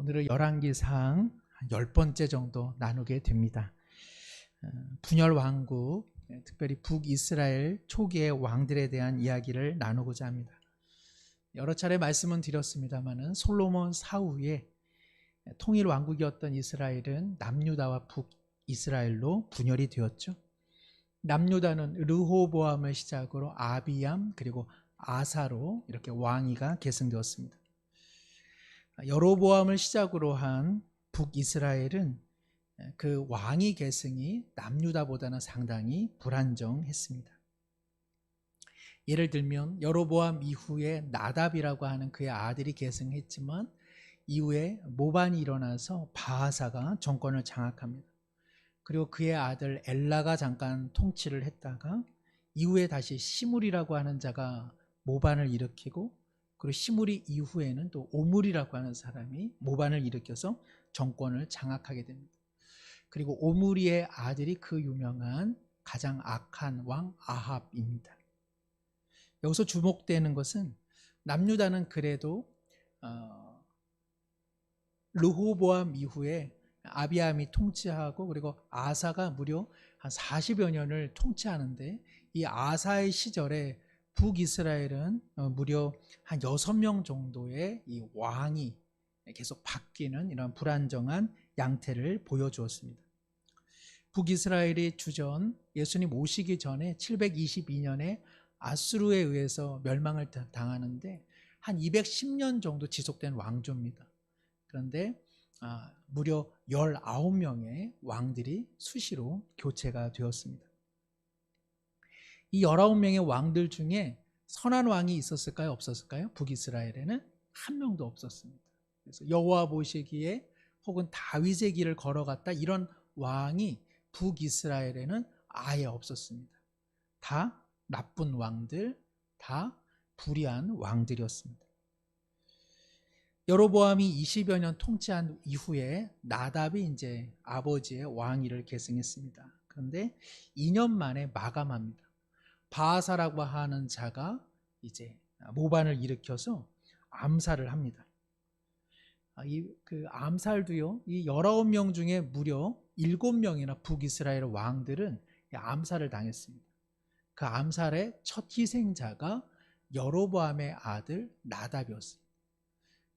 오늘은 열왕기상 한 10번째 정도 나누게 됩니다. 분열 왕국, 특별히 북이스라엘 초기의 왕들에 대한 이야기를 나누고자 합니다. 여러 차례 말씀은 드렸습니다마는 솔로몬 사후에 통일 왕국이었던 이스라엘은 남유다와 북이스라엘로 분열이 되었죠. 남유다는 르호보암을 시작으로 아비암 그리고 아사로 이렇게 왕위가 계승되었습니다. 여로보암을 시작으로 한 북이스라엘은 그 왕위 계승이 남유다보다는 상당히 불안정했습니다. 예를 들면 여로보암 이후에 나답이라고 하는 그의 아들이 계승했지만 이후에 모반이 일어나서 바하사가 정권을 장악합니다. 그리고 그의 아들 엘라가 잠깐 통치를 했다가 이후에 다시 시므리라고 하는 자가 모반을 일으키고 그리고 시므리 이후에는 또 오므리라고 하는 사람이 모반을 일으켜서 정권을 장악하게 됩니다. 그리고 오므리의 아들이 그 유명한 가장 악한 왕 아합입니다. 여기서 주목되는 것은 남유다는 그래도 르호보암 이후에 아비암이 통치하고 그리고 아사가 무려 한 40여 년을 통치하는데 이 아사의 시절에 북이스라엘은 무려 한 6명 정도의 이 왕이 계속 바뀌는 이런 불안정한 양태를 보여주었습니다. 북이스라엘이 주전 예수님 오시기 전에 722년에 아수르에 의해서 멸망을 당하는데 한 210년 정도 지속된 왕조입니다. 그런데 무려 19명의 왕들이 수시로 교체가 되었습니다. 이 19명의 왕들 중에 선한 왕이 있었을까요? 없었을까요? 북이스라엘에는 한 명도 없었습니다. 그래서 여호와 보시기에 혹은 다윗의 길을 걸어갔다 이런 왕이 북이스라엘에는 아예 없었습니다. 다 나쁜 왕들, 다 불의한 왕들이었습니다. 여로보암이 20여 년 통치한 이후에 나답이 이제 아버지의 왕위를 계승했습니다. 그런데 2년 만에 마감합니다. 바하사라고 하는 자가 이제 모반을 일으켜서 암살을 합니다. 그 암살도요, 이 19명 중에 무려 7명이나 북이스라엘 왕들은 암살을 당했습니다. 그 암살의 첫 희생자가 여로보암의 아들 나답이었습니다.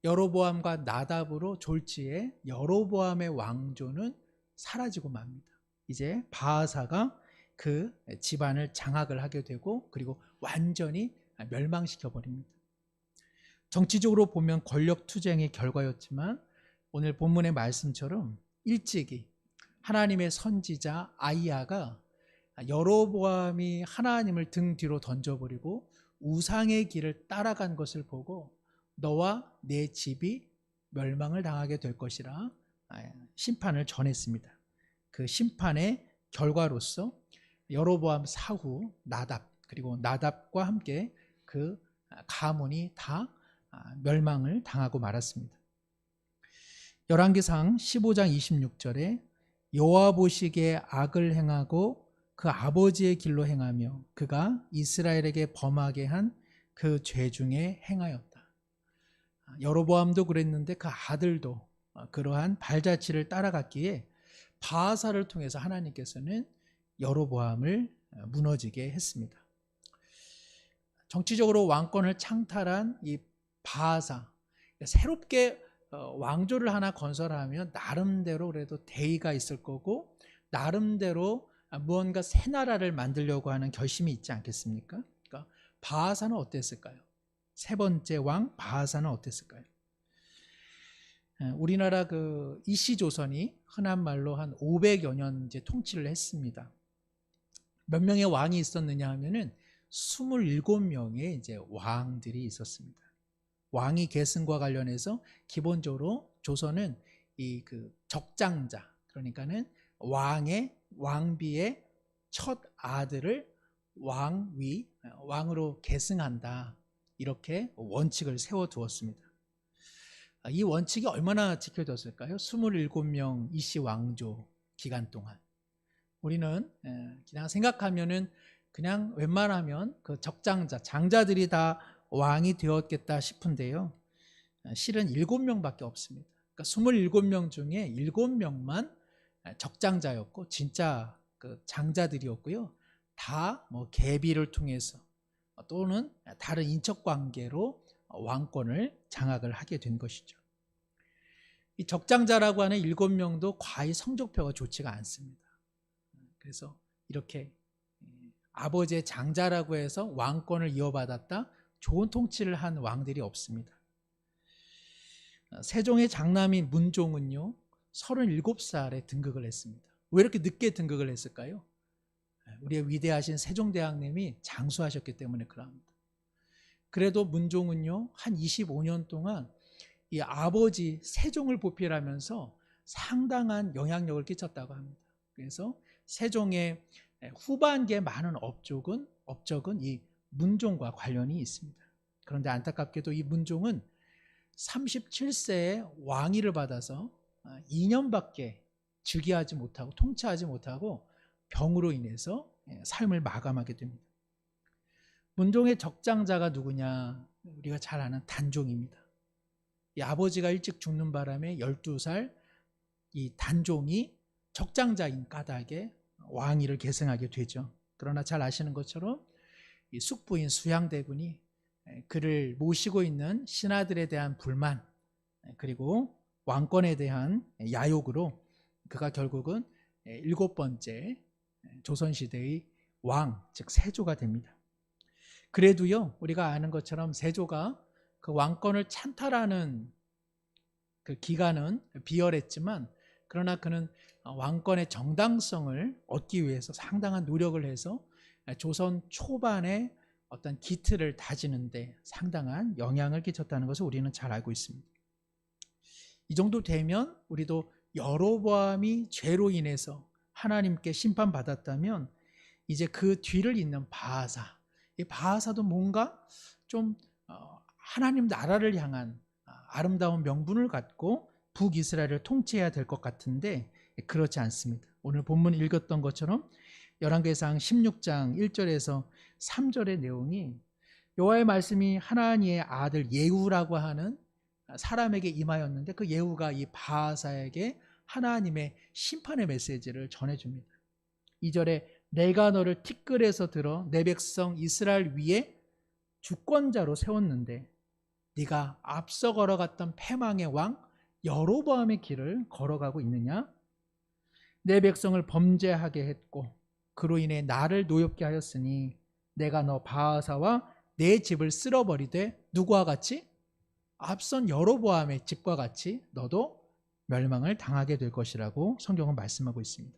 여로보암과 나답으로 졸지에 여로보암의 왕조는 사라지고 맙니다. 이제 바하사가 그 집안을 장악을 하게 되고 그리고 완전히 멸망시켜 버립니다. 정치적으로 보면 권력 투쟁의 결과였지만 오늘 본문의 말씀처럼 일찍이 하나님의 선지자 아이야가 여로보암이 하나님을 등 뒤로 던져버리고 우상의 길을 따라간 것을 보고 너와 내 집이 멸망을 당하게 될 것이라 심판을 전했습니다. 그 심판의 결과로서 여로보암 사후 나답 그리고 나답과 함께 그 가문이 다 멸망을 당하고 말았습니다. 열왕기상 15장 26절에 여호와 보시기에 악을 행하고 그 아버지의 길로 행하며 그가 이스라엘에게 범하게 한 그 죄 중에 행하였다. 여로보암도 그랬는데 그 아들도 그러한 발자취를 따라갔기에 바하사를 통해서 하나님께서는 여로보암을 무너지게 했습니다. 정치적으로 왕권을 창탈한 이 바하사, 새롭게 왕조를 하나 건설하면 나름대로 그래도 대의가 있을 거고 나름대로 무언가 새 나라를 만들려고 하는 결심이 있지 않겠습니까? 그러니까 바하사는 어땠을까요? 세 번째 왕 바하사는 어땠을까요? 우리나라 그 이시조선이 흔한 말로 한 500여 년 이제 통치를 했습니다. 몇 명의 왕이 있었느냐 하면은 27명의 이제 왕들이 있었습니다. 왕위 계승과 관련해서 기본적으로 조선은 이 그 적장자, 그러니까는 왕비의 첫 아들을 왕으로 계승한다. 이렇게 원칙을 세워두었습니다. 이 원칙이 얼마나 지켜졌을까요? 27명 이씨 왕조 기간 동안. 우리는 그냥 생각하면은 그냥 웬만하면 그 적장자, 장자들이 다 왕이 되었겠다 싶은데요. 실은 7명밖에 없습니다. 그러니까 27명 중에 7명만 적장자였고 진짜 그 장자들이었고요. 다 뭐 계비를 통해서 또는 다른 인척 관계로 왕권을 장악을 하게 된 것이죠. 이 적장자라고 하는 7명도 과히 성적표가 좋지가 않습니다. 그래서 이렇게 아버지의 장자라고 해서 왕권을 이어받았다, 좋은 통치를 한 왕들이 없습니다. 세종의 장남인 문종은요 37살에 등극을 했습니다. 왜 이렇게 늦게 등극을 했을까요? 우리의 위대하신 세종대왕님이 장수하셨기 때문에 그럽니다. 그래도 문종은요 한 25년 동안 이 아버지 세종을 보필하면서 상당한 영향력을 끼쳤다고 합니다. 그래서 세종의 후반기에 많은 업적은 이 문종과 관련이 있습니다. 그런데 안타깝게도 이 문종은 37세에 왕위를 받아서 2년밖에 즉위하지 못하고 통치하지 못하고 병으로 인해서 삶을 마감하게 됩니다. 문종의 적장자가 누구냐? 우리가 잘 아는 단종입니다. 이 아버지가 일찍 죽는 바람에 12살 이 단종이 적장자인 까닭에 왕위를 계승하게 되죠. 그러나 잘 아시는 것처럼 이 숙부인 수양대군이 그를 모시고 있는 신하들에 대한 불만 그리고 왕권에 대한 야욕으로 그가 결국은 7번째 조선시대의 왕, 즉 세조가 됩니다. 그래도요 우리가 아는 것처럼 세조가 그 왕권을 찬탈하는 그 기간은 비열했지만 그러나 그는 왕권의 정당성을 얻기 위해서 상당한 노력을 해서 조선 초반에 어떤 기틀을 다지는데 상당한 영향을 끼쳤다는 것을 우리는 잘 알고 있습니다. 이 정도 되면 우리도 여로보암이 죄로 인해서 하나님께 심판받았다면 이제 그 뒤를 잇는 바하사, 이 바하사도 뭔가 좀 하나님 나라를 향한 아름다운 명분을 갖고 북이스라엘을 통치해야 될 것 같은데 그렇지 않습니다. 오늘 본문 읽었던 것처럼 열왕기상 16장 1절에서 3절의 내용이 여호와의 말씀이 하나니의 아들 예후라고 하는 사람에게 임하였는데 그 예후가 이 바하사에게 하나님의 심판의 메시지를 전해줍니다. 2절에 내가 너를 티끌에서 들어 내 백성 이스라엘 위에 주권자로 세웠는데 네가 앞서 걸어갔던 패망의 왕 여로보암의 길을 걸어가고 있느냐? 내 백성을 범죄하게 했고 그로 인해 나를 노엽게 하였으니 내가 너 바하사와 내 집을 쓸어버리되 누구와 같이? 앞선 여로보암의 집과 같이 너도 멸망을 당하게 될 것이라고 성경은 말씀하고 있습니다.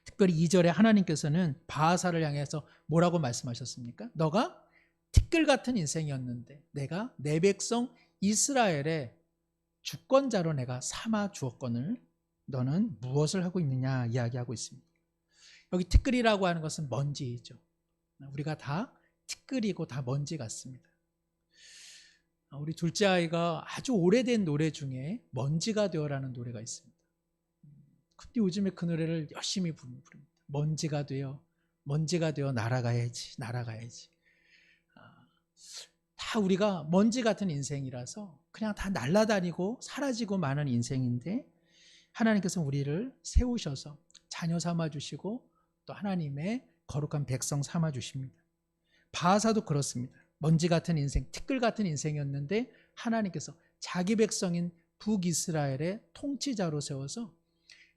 특별히 2절에 하나님께서는 바하사를 향해서 뭐라고 말씀하셨습니까? 너가 티끌 같은 인생이었는데 내가 내 백성 이스라엘의 주권자로 내가 삼아 주었거늘 너는 무엇을 하고 있느냐 이야기하고 있습니다. 여기 티끌이라고 하는 것은 먼지이죠. 우리가 다 티끌이고 다 먼지 같습니다. 우리 둘째 아이가 아주 오래된 노래 중에 먼지가 되어라는 노래가 있습니다. 근데 요즘에 그 노래를 열심히 부릅니다. 먼지가 되어 날아가야지. 다 우리가 먼지 같은 인생이라서 그냥 다 날아다니고 사라지고 마는 인생인데 하나님께서 우리를 세우셔서 자녀 삼아주시고 또 하나님의 거룩한 백성 삼아주십니다. 바하사도 그렇습니다. 먼지 같은 인생, 티끌 같은 인생이었는데 하나님께서 자기 백성인 북이스라엘의 통치자로 세워서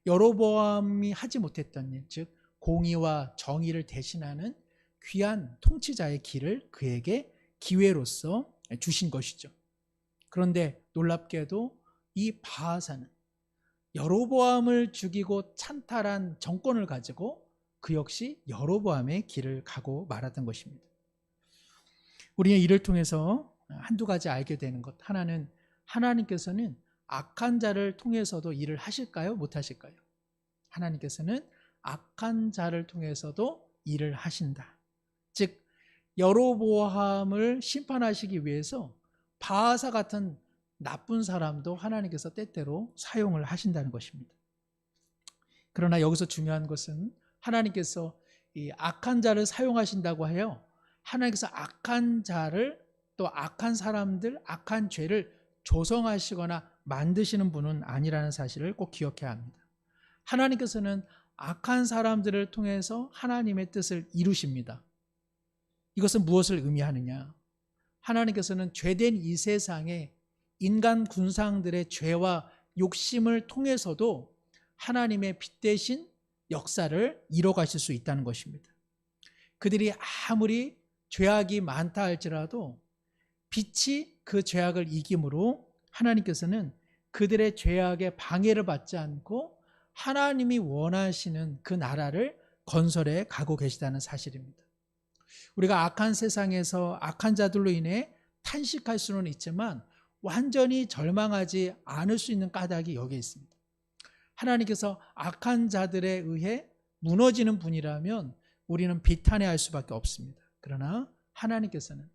여로보암이 하지 못했던 일, 즉 공의와 정의를 대신하는 귀한 통치자의 길을 그에게 기회로서 주신 것이죠. 그런데 놀랍게도 이 바하사는 여로보암을 죽이고 찬탈한 정권을 가지고 그 역시 여로보암의 길을 가고 말았던 것입니다. 우리는 이를 통해서 한두 가지 알게 되는 것. 하나는 하나님께서는 악한 자를 통해서도 일을 하실까요? 못 하실까요? 하나님께서는 악한 자를 통해서도 일을 하신다. 즉 여로보암을 심판하시기 위해서 바하사 같은 나쁜 사람도 하나님께서 때때로 사용을 하신다는 것입니다. 그러나 여기서 중요한 것은 하나님께서 이 악한 자를 사용하신다고 해요. 하나님께서 악한 자를 또 악한 사람들, 악한 죄를 조성하시거나 만드시는 분은 아니라는 사실을 꼭 기억해야 합니다. 하나님께서는 악한 사람들을 통해서 하나님의 뜻을 이루십니다. 이것은 무엇을 의미하느냐? 하나님께서는 죄된 이 세상에 인간 군상들의 죄와 욕심을 통해서도 하나님의 빛 대신 역사를 이뤄가실 수 있다는 것입니다. 그들이 아무리 죄악이 많다 할지라도 빛이 그 죄악을 이김으로 하나님께서는 그들의 죄악에 방해를 받지 않고 하나님이 원하시는 그 나라를 건설해 가고 계시다는 사실입니다. 우리가 악한 세상에서 악한 자들로 인해 탄식할 수는 있지만 완전히 절망하지 않을 수 있는 까닭이 여기에 있습니다. 하나님께서 악한 자들에 의해 무너지는 분이라면 우리는 비탄해할 수밖에 없습니다. 그러나 하나님께서는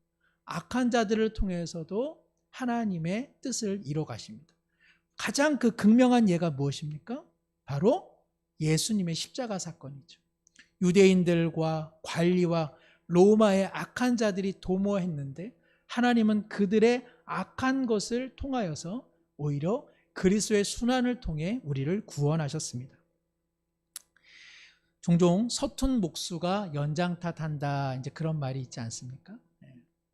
악한 자들을 통해서도 하나님의 뜻을 이뤄 가십니다. 가장 그 극명한 예가 무엇입니까? 바로 예수님의 십자가 사건이죠. 유대인들과 관리와 로마의 악한 자들이 도모했는데 하나님은 그들의 악한 것을 통하여서 오히려 그리스도의 순환을 통해 우리를 구원하셨습니다. 종종 서툰 목수가 연장탓한다, 이제 그런 말이 있지 않습니까?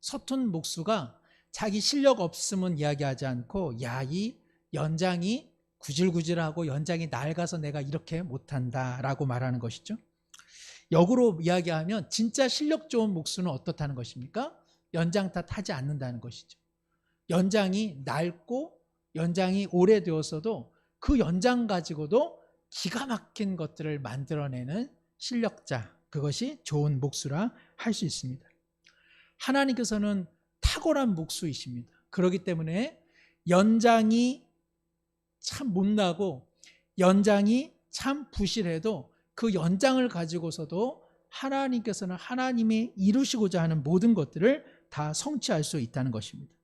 서툰 목수가 자기 실력 없음은 이야기하지 않고 야, 이 연장이 구질구질하고 연장이 낡아서 내가 이렇게 못한다라고 말하는 것이죠. 역으로 이야기하면 진짜 실력 좋은 목수는 어떻다는 것입니까? 연장 탓하지 않는다는 것이죠. 연장이 낡고 연장이 오래되었어도 그 연장 가지고도 기가 막힌 것들을 만들어내는 실력자, 그것이 좋은 목수라 할 수 있습니다. 하나님께서는 탁월한 목수이십니다. 그렇기 때문에 연장이 참 못나고 연장이 참 부실해도 그 연장을 가지고서도 하나님께서는 하나님이 이루시고자 하는 모든 것들을 다 성취할 수 있다는 것입니다.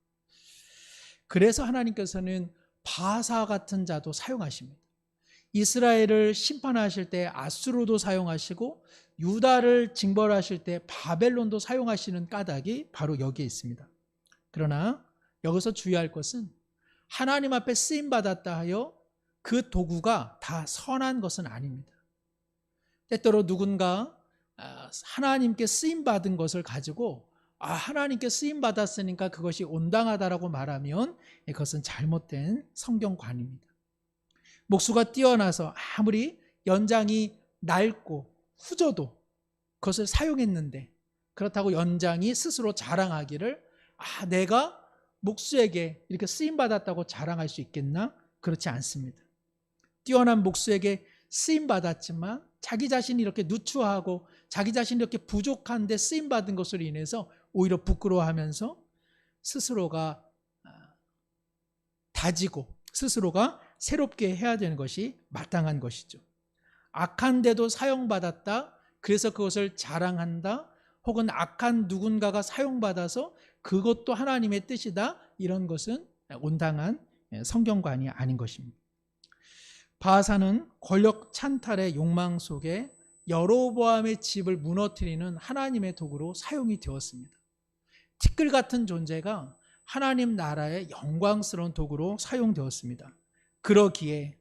그래서 하나님께서는 바사 같은 자도 사용하십니다. 이스라엘을 심판하실 때 아수르도 사용하시고 유다를 징벌하실 때 바벨론도 사용하시는 까닭이 바로 여기에 있습니다. 그러나 여기서 주의할 것은 하나님 앞에 쓰임받았다 하여 그 도구가 다 선한 것은 아닙니다. 때때로 누군가 하나님께 쓰임받은 것을 가지고 하나님께 쓰임받았으니까 그것이 온당하다라고 말하면 그것은 잘못된 성경관입니다. 목수가 뛰어나서 아무리 연장이 낡고 후져도 그것을 사용했는데 그렇다고 연장이 스스로 자랑하기를 내가 목수에게 이렇게 쓰임받았다고 자랑할 수 있겠나? 그렇지 않습니다. 뛰어난 목수에게 쓰임받았지만 자기 자신이 이렇게 누추하고 자기 자신이 이렇게 부족한데 쓰임받은 것으로 인해서 오히려 부끄러워하면서 스스로가 다지고 스스로가 새롭게 해야 되는 것이 마땅한 것이죠. 악한데도 사용받았다, 그래서 그것을 자랑한다, 혹은 악한 누군가가 사용받아서 그것도 하나님의 뜻이다, 이런 것은 온당한 성경관이 아닌 것입니다. 바하사는 권력 찬탈의 욕망 속에 여로보암의 집을 무너뜨리는 하나님의 도구로 사용이 되었습니다. 티끌 같은 존재가 하나님 나라의 영광스러운 도구로 사용되었습니다. 그러기에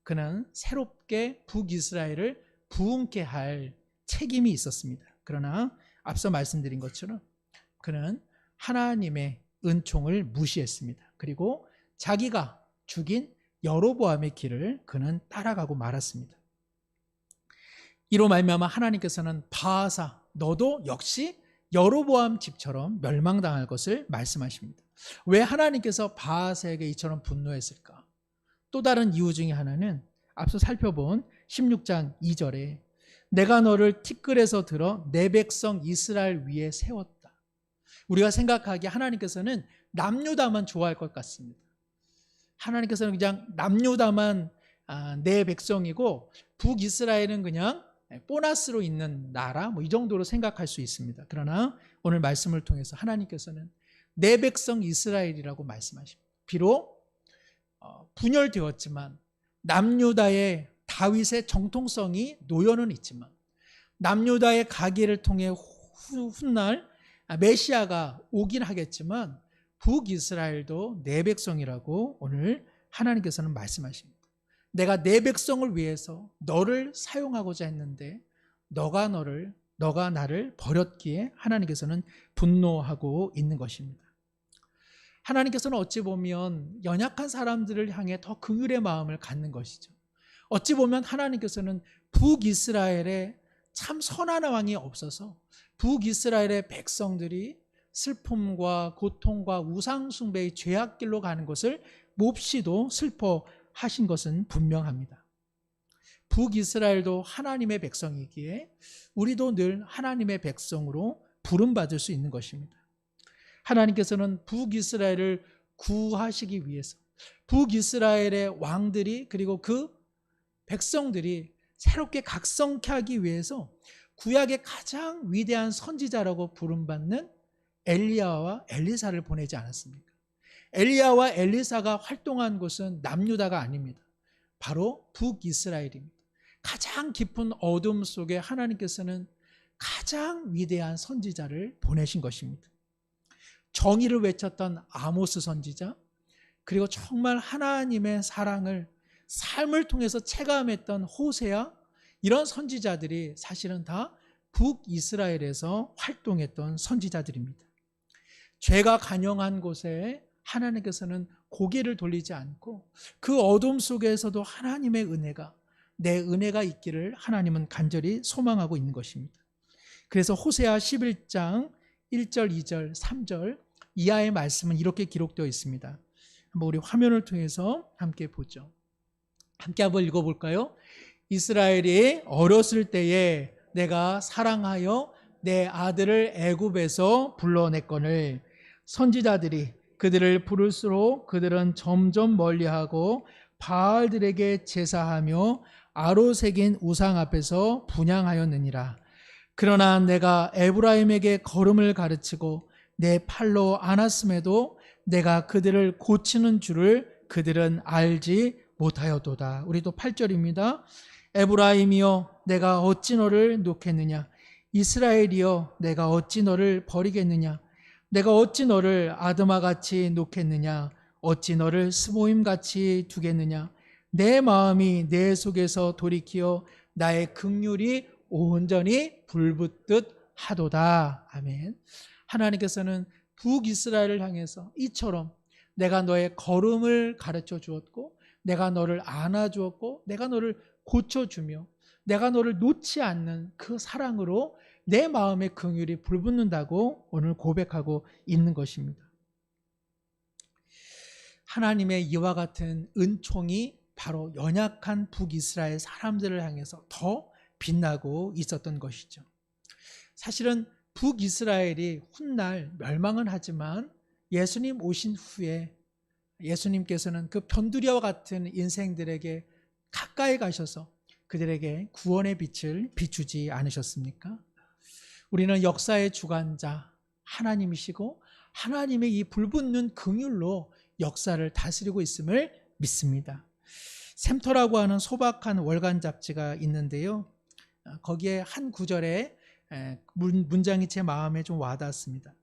그는 새롭게 북이스라엘을 부흥케 할 책임이 있었습니다. 그러나 앞서 말씀드린 것처럼 그는 하나님의 은총을 무시했습니다. 그리고 자기가 죽인 여로보암의 길을 그는 따라가고 말았습니다. 이로 말미암아 하나님께서는 바하사 너도 역시 여로보암 집처럼 멸망당할 것을 말씀하십니다. 왜 하나님께서 바하사에게 이처럼 분노했을까? 또 다른 이유 중에 하나는 앞서 살펴본 16장 2절에 내가 너를 티끌에서 들어 내 백성 이스라엘 위에 세웠다. 우리가 생각하기에 하나님께서는 남유다만 좋아할 것 같습니다. 하나님께서는 그냥 남유다만 내 백성이고 북이스라엘은 그냥 보너스로 있는 나라, 이 정도로 생각할 수 있습니다. 그러나 오늘 말씀을 통해서 하나님께서는 내 백성 이스라엘이라고 말씀하십니다. 비록 분열되었지만 남유다의 다윗의 정통성이 노여는 있지만 남유다의 가계를 통해 훗날 메시아가 오긴 하겠지만 북이스라엘도 내 백성이라고 오늘 하나님께서는 말씀하십니다. 내가 내 백성을 위해서 너를 사용하고자 했는데 너가 나를 버렸기에 하나님께서는 분노하고 있는 것입니다. 하나님께서는 어찌 보면 연약한 사람들을 향해 더 긍휼의 마음을 갖는 것이죠. 어찌 보면 하나님께서는 북이스라엘에 참 선한 왕이 없어서 북이스라엘의 백성들이 슬픔과 고통과 우상숭배의 죄악길로 가는 것을 몹시도 슬퍼하신 것은 분명합니다. 북이스라엘도 하나님의 백성이기에 우리도 늘 하나님의 백성으로 부름받을 수 있는 것입니다. 하나님께서는 북이스라엘을 구하시기 위해서 북이스라엘의 왕들이 그리고 그 백성들이 새롭게 각성케 하기 위해서 구약의 가장 위대한 선지자라고 부름받는 엘리야와 엘리사를 보내지 않았습니까? 엘리야와 엘리사가 활동한 곳은 남유다가 아닙니다. 바로 북이스라엘입니다. 가장 깊은 어둠 속에 하나님께서는 가장 위대한 선지자를 보내신 것입니다. 정의를 외쳤던 아모스 선지자, 그리고 정말 하나님의 사랑을 삶을 통해서 체감했던 호세아, 이런 선지자들이 사실은 다 북이스라엘에서 활동했던 선지자들입니다. 죄가 간영한 곳에 하나님께서는 고개를 돌리지 않고 그 어둠 속에서도 하나님의 은혜가, 내 은혜가 있기를 하나님은 간절히 소망하고 있는 것입니다. 그래서 호세아 11장 1절, 2절, 3절 이하의 말씀은 이렇게 기록되어 있습니다. 한번 우리 화면을 통해서 함께 보죠. 함께 한번 읽어볼까요? 이스라엘이 어렸을 때에 내가 사랑하여 내 아들을 애굽에서 불러냈거늘 선지자들이 그들을 부를수록 그들은 점점 멀리하고 바알들에게 제사하며 아로새긴 우상 앞에서 분향하였느니라. 그러나 내가 에브라임에게 걸음을 가르치고 내 팔로 안았음에도 내가 그들을 고치는 줄을 그들은 알지 못하였도다. 우리도 8절입니다. 에브라임이여 내가 어찌 너를 놓겠느냐, 이스라엘이여 내가 어찌 너를 버리겠느냐, 내가 어찌 너를 아드마같이 놓겠느냐, 어찌 너를 스보임같이 두겠느냐. 내 마음이 내 속에서 돌이키어 나의 긍휼이 온전히 불붙듯 하도다. 아멘. 하나님께서는 북이스라엘을 향해서 이처럼 내가 너의 걸음을 가르쳐 주었고 내가 너를 안아주었고 내가 너를 고쳐주며 내가 너를 놓지 않는 그 사랑으로 내 마음의 긍휼이 불붙는다고 오늘 고백하고 있는 것입니다. 하나님의 이와 같은 은총이 바로 연약한 북이스라엘 사람들을 향해서 더 빛나고 있었던 것이죠. 사실은 북이스라엘이 훗날 멸망은 하지만 예수님 오신 후에 예수님께서는 그 변두리와 같은 인생들에게 가까이 가셔서 그들에게 구원의 빛을 비추지 않으셨습니까? 우리는 역사의 주관자 하나님이시고 하나님의 이 불붙는 긍휼로 역사를 다스리고 있음을 믿습니다. 샘터라고 하는 소박한 월간 잡지가 있는데요. 거기에 한 구절에 문장이 제 마음에 좀 와닿았습니다.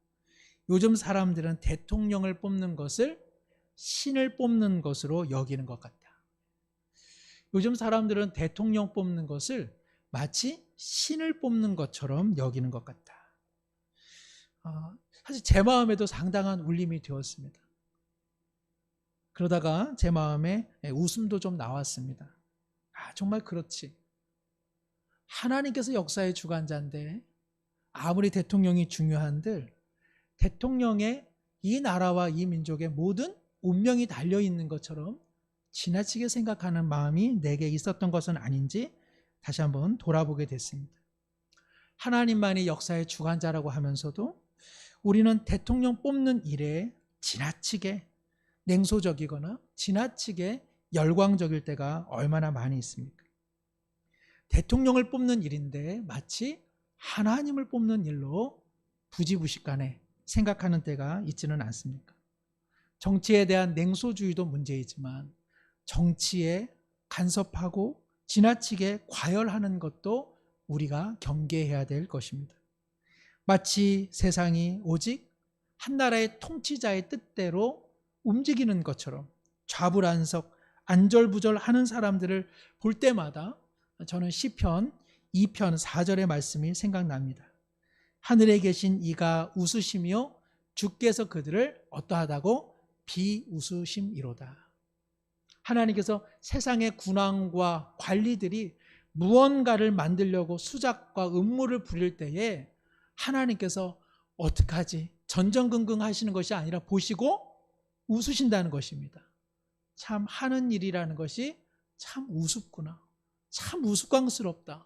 요즘 사람들은 대통령을 뽑는 것을 신을 뽑는 것으로 여기는 것 같다. 요즘 사람들은 대통령 뽑는 것을 마치 신을 뽑는 것처럼 여기는 것 같다. 사실 제 마음에도 상당한 울림이 되었습니다. 그러다가 제 마음에 웃음도 좀 나왔습니다. 정말 그렇지. 하나님께서 역사의 주관자인데 아무리 대통령이 중요한들 대통령의 이 나라와 이 민족의 모든 운명이 달려있는 것처럼 지나치게 생각하는 마음이 내게 있었던 것은 아닌지 다시 한번 돌아보게 됐습니다. 하나님만이 역사의 주관자라고 하면서도 우리는 대통령 뽑는 일에 지나치게 냉소적이거나 지나치게 열광적일 때가 얼마나 많이 있습니까? 대통령을 뽑는 일인데 마치 하나님을 뽑는 일로 부지부식간에 생각하는 때가 있지는 않습니까? 정치에 대한 냉소주의도 문제이지만 정치에 간섭하고 지나치게 과열하는 것도 우리가 경계해야 될 것입니다. 마치 세상이 오직 한 나라의 통치자의 뜻대로 움직이는 것처럼 좌불안석, 안절부절하는 사람들을 볼 때마다 저는 시편 2편 4절의 말씀이 생각납니다. 하늘에 계신 이가 웃으시며 주께서 그들을 어떠하다고 비웃으심이로다. 하나님께서 세상의 군왕과 관리들이 무언가를 만들려고 수작과 음모를 부릴 때에 하나님께서 어떡하지? 전전긍긍 하시는 것이 아니라 보시고 웃으신다는 것입니다. 참 하는 일이라는 것이 참 우습구나. 참 우스꽝스럽다.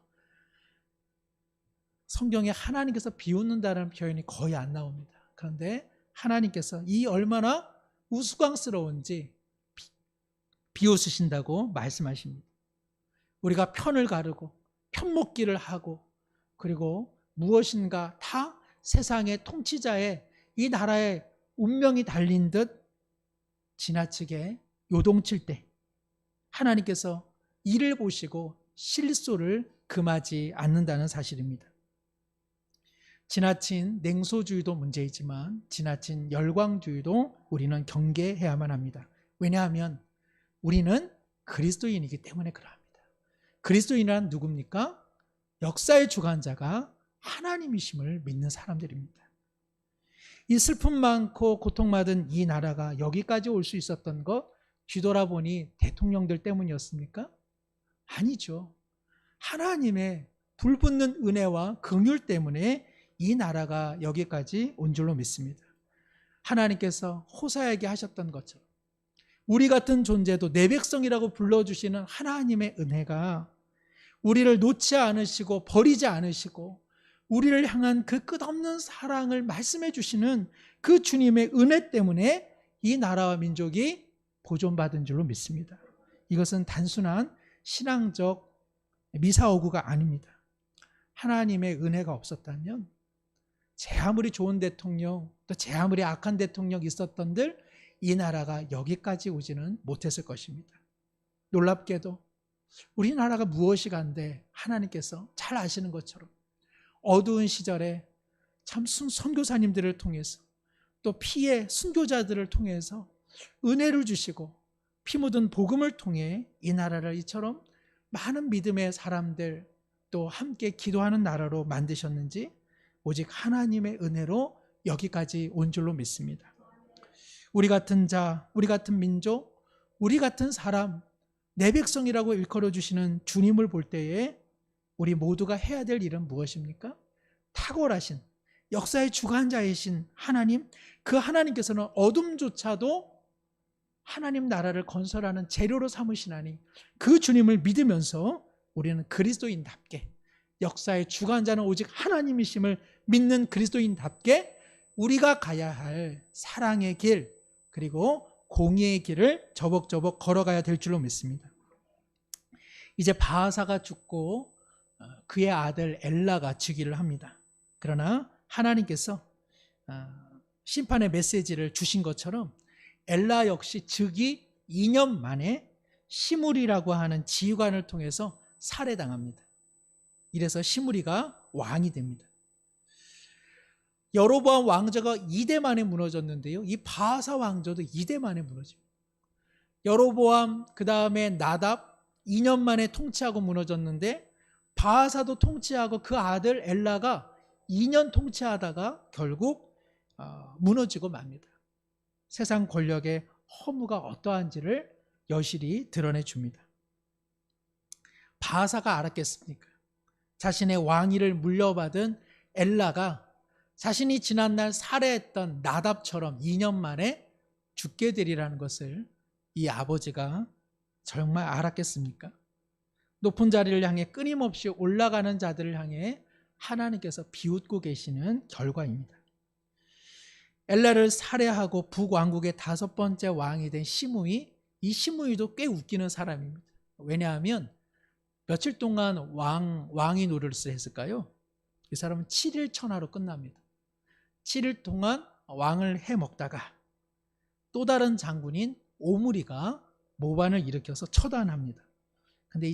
성경에 하나님께서 비웃는다는 표현이 거의 안 나옵니다. 그런데 하나님께서 이 얼마나 우스꽝스러운지 비웃으신다고 말씀하십니다. 우리가 편을 가르고 편먹기를 하고 그리고 무엇인가 다 세상의 통치자의 이 나라의 운명이 달린 듯 지나치게 요동칠 때 하나님께서 이를 보시고 실소를 금하지 않는다는 사실입니다. 지나친 냉소주의도 문제이지만 지나친 열광주의도 우리는 경계해야만 합니다. 왜냐하면 우리는 그리스도인이기 때문에 그러합니다. 그리스도인이란 누굽니까? 역사의 주관자가 하나님이심을 믿는 사람들입니다. 이 슬픔 많고 고통받은 이 나라가 여기까지 올 수 있었던 것 뒤돌아보니 대통령들 때문이었습니까? 아니죠. 하나님의 불붙는 은혜와 긍휼 때문에 이 나라가 여기까지 온 줄로 믿습니다. 하나님께서 호사에게 하셨던 것처럼 우리 같은 존재도 내 백성이라고 불러주시는 하나님의 은혜가 우리를 놓지 않으시고 버리지 않으시고 우리를 향한 그 끝없는 사랑을 말씀해 주시는 그 주님의 은혜 때문에 이 나라와 민족이 보존받은 줄로 믿습니다. 이것은 단순한 신앙적 미사오구가 아닙니다. 하나님의 은혜가 없었다면 제 아무리 좋은 대통령 또 제 아무리 악한 대통령 있었던들 이 나라가 여기까지 오지는 못했을 것입니다. 놀랍게도 우리나라가 무엇이 간데 하나님께서 잘 아시는 것처럼 어두운 시절에 참 선교사님들을 통해서 또 피의 순교자들을 통해서 은혜를 주시고 피 묻은 복음을 통해 이 나라를 이처럼 많은 믿음의 사람들 또 함께 기도하는 나라로 만드셨는지 오직 하나님의 은혜로 여기까지 온 줄로 믿습니다. 우리 같은 자, 우리 같은 민족, 우리 같은 사람, 내 백성이라고 일컬어 주시는 주님을 볼 때에 우리 모두가 해야 될 일은 무엇입니까? 탁월하신 역사의 주관자이신 하나님, 그 하나님께서는 어둠조차도 하나님 나라를 건설하는 재료로 삼으시나니 그 주님을 믿으면서 우리는 그리스도인답게 역사의 주관자는 오직 하나님이심을 믿는 그리스도인답게 우리가 가야 할 사랑의 길 그리고 공의의 길을 저벅저벅 걸어가야 될 줄로 믿습니다. 이제 바하사가 죽고 그의 아들 엘라가 즉위를 합니다. 그러나 하나님께서 심판의 메시지를 주신 것처럼 엘라 역시 즉위 2년 만에 시므리라고 하는 지휘관을 통해서 살해당합니다. 이래서 시므리가 왕이 됩니다. 여로보암 왕조가 2대 만에 무너졌는데요. 이 바하사 왕조도 2대 만에 무너집니다. 여로보암 그 다음에 나답 2년 만에 통치하고 무너졌는데 바하사도 통치하고 그 아들 엘라가 2년 통치하다가 결국 무너지고 맙니다. 세상 권력의 허무가 어떠한지를 여실히 드러내 줍니다. 바하사가 알았겠습니까? 자신의 왕위를 물려받은 엘라가 자신이 지난날 살해했던 나답처럼 2년 만에 죽게 되리라는 것을 이 아버지가 정말 알았겠습니까? 높은 자리를 향해 끊임없이 올라가는 자들을 향해 하나님께서 비웃고 계시는 결과입니다. 엘라를 살해하고 북왕국의 5번째 왕이 된 시므이, 이 시므이도 꽤 웃기는 사람입니다. 왜냐하면 며칠 동안 왕이 노릇을 했을까요? 이 사람은 7일 천하로 끝납니다. 7일 동안 왕을 해먹다가 또 다른 장군인 오므리가 모반을 일으켜서 처단합니다. 근데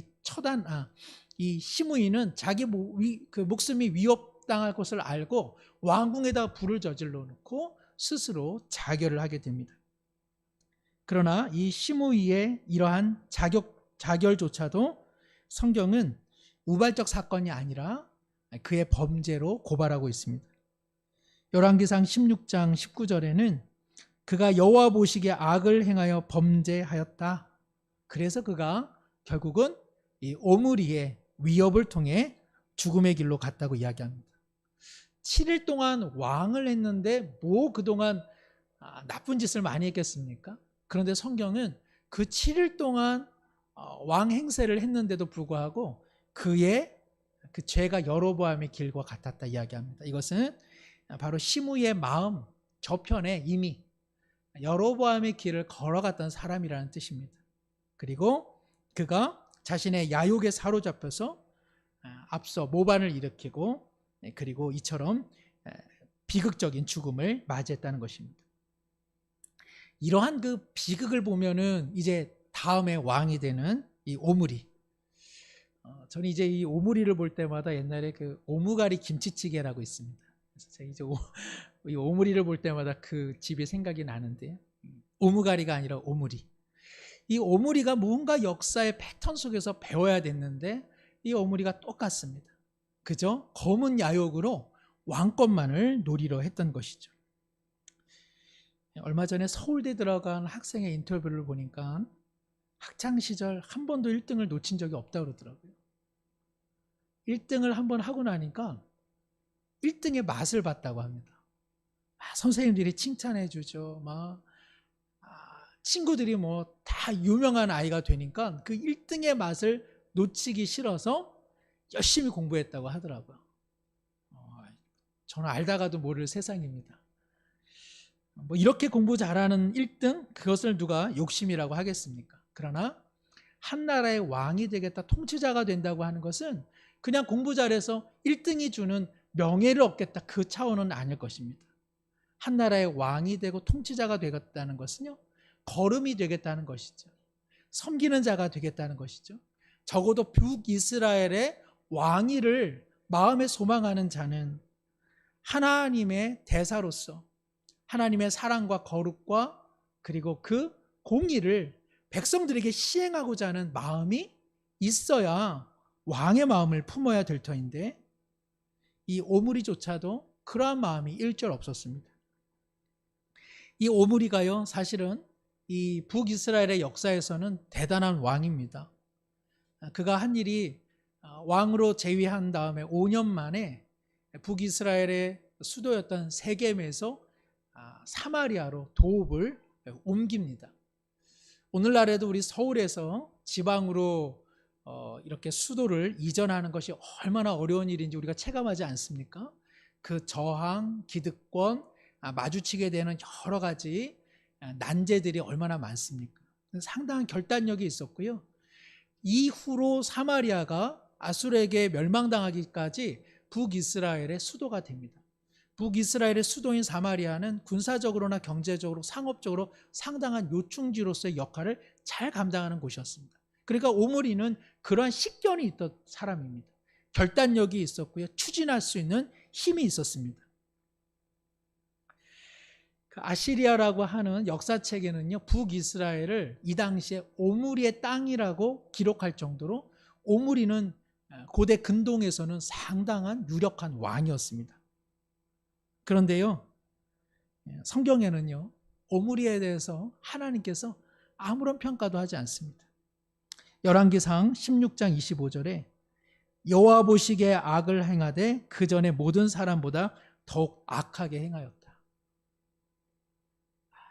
이 시므이는 자기 목숨이 위협당할 것을 알고 왕궁에다가 불을 저질러 놓고 스스로 자결을 하게 됩니다. 그러나 이 시므이의 이러한 자결조차도 성경은 우발적 사건이 아니라 그의 범죄로 고발하고 있습니다. 열왕기상 16장 19절에는 그가 여호와 보시기에 악을 행하여 범죄하였다. 그래서 그가 결국은 이 오므리의 위협을 통해 죽음의 길로 갔다고 이야기합니다. 7일 동안 왕을 했는데 뭐 그동안 나쁜 짓을 많이 했겠습니까? 그런데 성경은 그 7일 동안 왕 행세를 했는데도 불구하고 그의 그 죄가 여로보암의 길과 같았다 이야기합니다. 이것은 바로 시므이의 마음 저편에 이미 여로보암의 길을 걸어갔던 사람이라는 뜻입니다. 그리고 그가 자신의 야욕에 사로잡혀서 앞서 모반을 일으키고 그리고 이처럼 비극적인 죽음을 맞이했다는 것입니다. 이러한 그 비극을 보면은 이제 다음에 왕이 되는 이 오므리, 저는 이제 이 오므리를 볼 때마다 옛날에 그 오무가리 김치찌개라고 있습니다. 그래서 제가 이제 이 오므리를 볼 때마다 그 집이 생각이 나는데, 오무가리가 아니라 오므리. 이 오므리가 뭔가 역사의 패턴 속에서 배워야 됐는데 이 오므리가 똑같습니다. 그저 검은 야욕으로 왕권만을 노리려 했던 것이죠. 얼마 전에 서울대 들어간 학생의 인터뷰를 보니까 학창시절 한 번도 1등을 놓친 적이 없다고 그러더라고요. 1등을 한 번 하고 나니까 1등의 맛을 봤다고 합니다. 선생님들이 칭찬해 주죠. 친구들이 뭐 다 유명한 아이가 되니까 그 1등의 맛을 놓치기 싫어서 열심히 공부했다고 하더라고요. 저는 알다가도 모를 세상입니다. 뭐 이렇게 공부 잘하는 1등, 그것을 누가 욕심이라고 하겠습니까? 그러나 한 나라의 왕이 되겠다, 통치자가 된다고 하는 것은 그냥 공부 잘해서 1등이 주는 명예를 얻겠다, 그 차원은 아닐 것입니다. 한 나라의 왕이 되고 통치자가 되겠다는 것은요, 거름이 되겠다는 것이죠. 섬기는 자가 되겠다는 것이죠. 적어도 북이스라엘의 왕위를 마음에 소망하는 자는 하나님의 대사로서 하나님의 사랑과 거룩과 그리고 그 공의를 백성들에게 시행하고자 하는 마음이 있어야 왕의 마음을 품어야 될 터인데, 이 오므리조차도 그러한 마음이 일절 없었습니다. 이 오므리가요, 사실은 이 북이스라엘의 역사에서는 대단한 왕입니다. 그가 한 일이 왕으로 재위한 다음에 5년 만에 북이스라엘의 수도였던 세겜에서 사마리아로 도읍을 옮깁니다. 오늘날에도 우리 서울에서 지방으로 이렇게 수도를 이전하는 것이 얼마나 어려운 일인지 우리가 체감하지 않습니까? 그 저항, 기득권, 마주치게 되는 여러 가지 난제들이 얼마나 많습니까? 상당한 결단력이 있었고요. 이후로 사마리아가 아수르에게 멸망당하기까지 북이스라엘의 수도가 됩니다. 북이스라엘의 수도인 사마리아는 군사적으로나 경제적으로, 상업적으로 상당한 요충지로서의 역할을 잘 감당하는 곳이었습니다. 그러니까 오므리는 그러한 식견이 있던 사람입니다. 결단력이 있었고요. 추진할 수 있는 힘이 있었습니다. 그 아시리아라고 하는 역사책에는요, 북이스라엘을 이 당시에 오므리의 땅이라고 기록할 정도로 오므리는 고대 근동에서는 상당한 유력한 왕이었습니다. 그런데요, 성경에는요, 오므리에 대해서 하나님께서 아무런 평가도 하지 않습니다. 열왕기상 16장 25절에 여호와 보시기에 악을 행하되 그 전에 모든 사람보다 더욱 악하게 행하였다.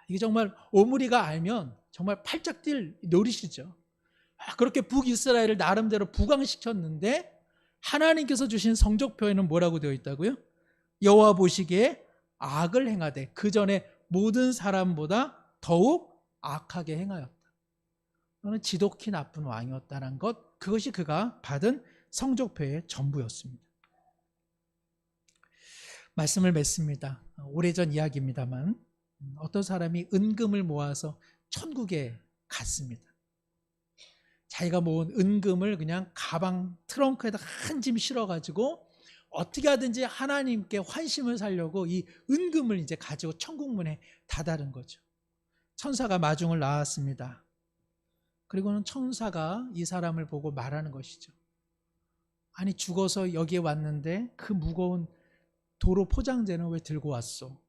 이게 정말 오므리가 알면 정말 팔짝 뛸 노릇이죠. 그렇게 북이스라엘을 나름대로 부강시켰는데 하나님께서 주신 성적표에는 뭐라고 되어 있다고요? 여호와 보시기에 악을 행하되 그 전에 모든 사람보다 더욱 악하게 행하였다. 그는 지독히 나쁜 왕이었다는 것, 그것이 그가 받은 성적표의 전부였습니다. 말씀을 맺습니다. 오래전 이야기입니다만 어떤 사람이 은금을 모아서 천국에 갔습니다. 자기가 모은 은금을 그냥 가방 트렁크에다 한 짐 실어가지고 어떻게 하든지 하나님께 환심을 살려고 이 은금을 이제 가지고 천국문에 다다른 거죠. 천사가 마중을 나왔습니다. 그리고는 천사가 이 사람을 보고 말하는 것이죠. 아니, 죽어서 여기에 왔는데 그 무거운 도로 포장재는 왜 들고 왔소?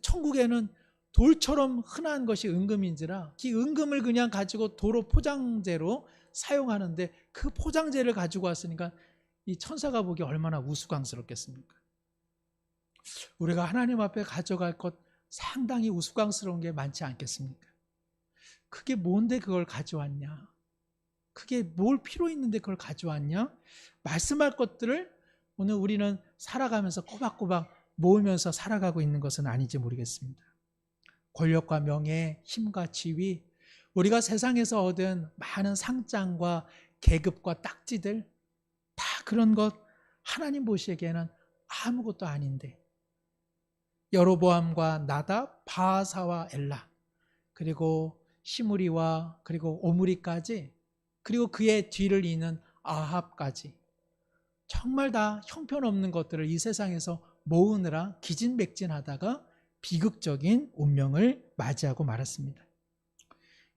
천국에는 돌처럼 흔한 것이 은금인지라 이 은금을 그냥 가지고 도로 포장재로 사용하는데 그 포장재를 가지고 왔으니까 이 천사가 보기 얼마나 우스꽝스럽겠습니까? 우리가 하나님 앞에 가져갈 것 상당히 우스꽝스러운 게 많지 않겠습니까? 그게 뭔데 그걸 가져왔냐? 그게 뭘 필요 있는데 그걸 가져왔냐? 말씀할 것들을 오늘 우리는 살아가면서 꼬박꼬박 모으면서 살아가고 있는 것은 아닌지 모르겠습니다. 권력과 명예, 힘과 지위, 우리가 세상에서 얻은 많은 상장과 계급과 딱지들, 다 그런 것 하나님 보시기에는 아무것도 아닌데, 여로보암과 나답, 바하사와 엘라, 그리고 시므리와 그리고 오므리까지, 그리고 그의 뒤를 잇는 아합까지, 정말 다 형편없는 것들을 이 세상에서 모으느라 기진맥진하다가 비극적인 운명을 맞이하고 말았습니다.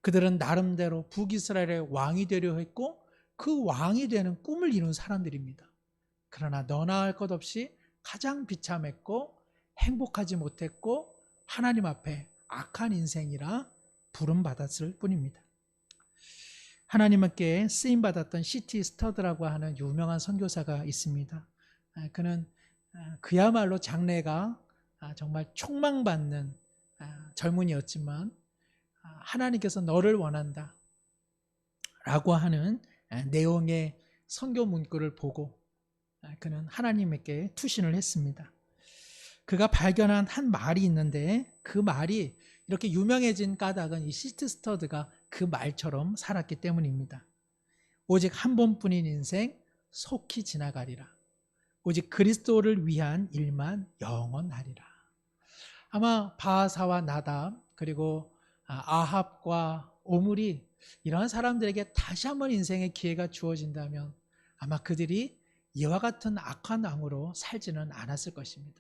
그들은 나름대로 북이스라엘의 왕이 되려 했고 그 왕이 되는 꿈을 이룬 사람들입니다. 그러나 너나 할 것 없이 가장 비참했고 행복하지 못했고 하나님 앞에 악한 인생이라 부름받았을 뿐입니다. 하나님께 쓰임받았던 C.T. 스터드라고 하는 유명한 선교사가 있습니다. 그는 그야말로 장래가 정말 촉망받는 젊은이였지만 하나님께서 너를 원한다 라고 하는 내용의 선교 문구를 보고 그는 하나님께 투신을 했습니다. 그가 발견한 한 말이 있는데 그 말이 이렇게 유명해진 까닭은 이 C.T. 스터드가 그 말처럼 살았기 때문입니다. 오직 한 번뿐인 인생 속히 지나가리라. 오직 그리스도를 위한 일만 영원하리라. 아마 바하사와 나답 그리고 아합과 오므리 이러한 사람들에게 다시 한번 인생의 기회가 주어진다면 아마 그들이 이와 같은 악한 왕으로 살지는 않았을 것입니다.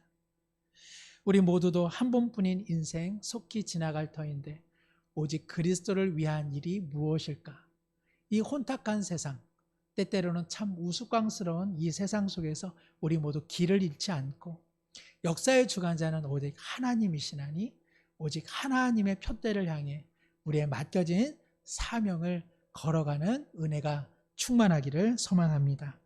우리 모두도 한 번뿐인 인생 속히 지나갈 터인데 오직 그리스도를 위한 일이 무엇일까? 이 혼탁한 세상, 때때로는 참 우스꽝스러운 이 세상 속에서 우리 모두 길을 잃지 않고 역사의 주관자는 오직 하나님이시나니 오직 하나님의 푯대를 향해 우리의 맡겨진 사명을 걸어가는 은혜가 충만하기를 소망합니다.